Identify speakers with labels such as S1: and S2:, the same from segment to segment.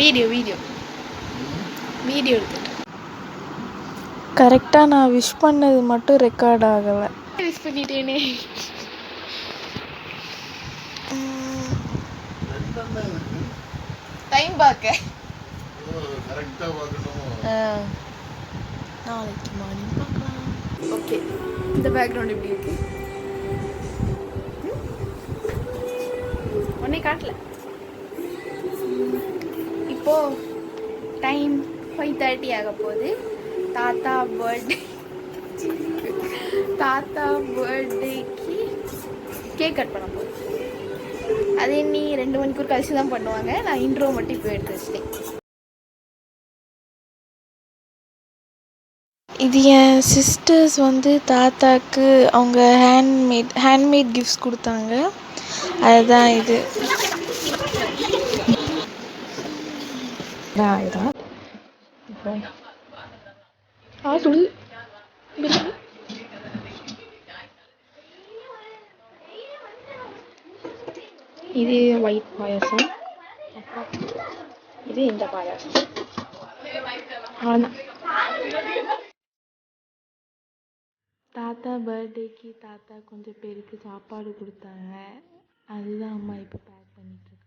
S1: Video video video எடுத்துட்டு
S2: கரெக்டாக நான் விஷ் பண்ணது மட்டும் ரெக்கார்ட் ஆகலை.
S1: விஷ் பண்ணிட்டேனே. டைம் பார்க்க நாளைக்கு மார்னிங் பார்க்கலாம். ஓகே, இந்த பேக்ரவுண்ட் எப்படி இருக்கு? ஒன்னே காட்டல. இப்போ டைம் 5:30 ஆக போகுது. தாத்தா பர்த்டேக்கு கேக் கட் பண்ண போகுது. அதே நீ 2 மணிக்கூர் கழிச்சு தான் பண்ணுவாங்க. நான் இன்ட்ரோ மட்டும் இப்போ எடுத்து வச்சிட்டேன்.
S2: இது என் சிஸ்டர்ஸ் தாத்தாக்கு அவங்க ஹேண்ட்மேட் கிஃப்ட்ஸ் கொடுத்தாங்க. அதுதான் இது.
S1: இது ஒயிட் பாயாசம், இது இந்த பாயாசம். அவ்வளோதான்.
S2: தாத்தா பர்த்டேக்கு தாத்தா கொஞ்சம் பேருக்கு சாப்பாடு கொடுத்தாங்க. அதுதான் அம்மா இப்போ பேக் பண்ணிகிட்ருக்காங்க.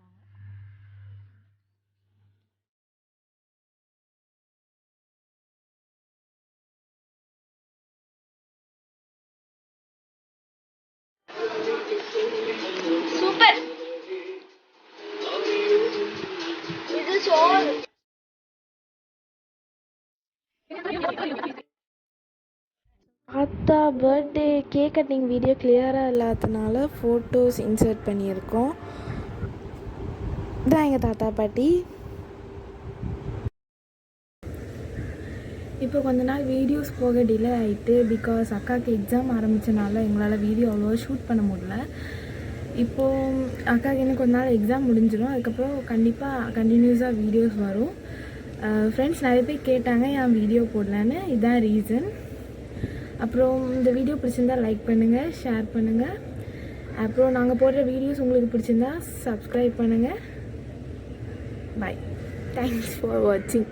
S1: சூப்பர். இது சோறு.
S2: தாத்தா பர்த்டே கேக் கட்டிங் வீடியோ கிளியராக இல்லாததுனால ஃபோட்டோஸ் இன்சர்ட் பண்ணியிருக்கோம். இதான் எங்கள் தாத்தா பாட்டி. இப்போ கொஞ்ச நாள் வீடியோஸ் போக டிலே ஆகிட்டு, பிகாஸ் அக்காவுக்கு எக்ஸாம் ஆரம்பித்தனால எங்களால் வீடியோ அவ்வளோவா ஷூட் பண்ண முடியல. இப்போது அக்காவுக்கு இன்னும் கொஞ்ச நாள் எக்ஸாம் முடிஞ்சிடும். அதுக்கப்புறம் கண்டிப்பாக கண்டினியூஸாக வீடியோஸ் வரும். ஃப்ரெண்ட்ஸ் நிறைய பேர் கேட்டாங்க ஏன் வீடியோ போடலான்னு. இதுதான் ரீசன். அப்புறம் இந்த வீடியோ பிடிச்சிருந்தா லைக் பண்ணுங்கள், ஷேர் பண்ணுங்கள். அப்புறம் நாங்கள் போடுற வீடியோஸ் உங்களுக்கு பிடிச்சிருந்தா சப்ஸ்கிரைப் பண்ணுங்கள். பாய். தேங்க்ஸ் ஃபார் வாட்சிங்.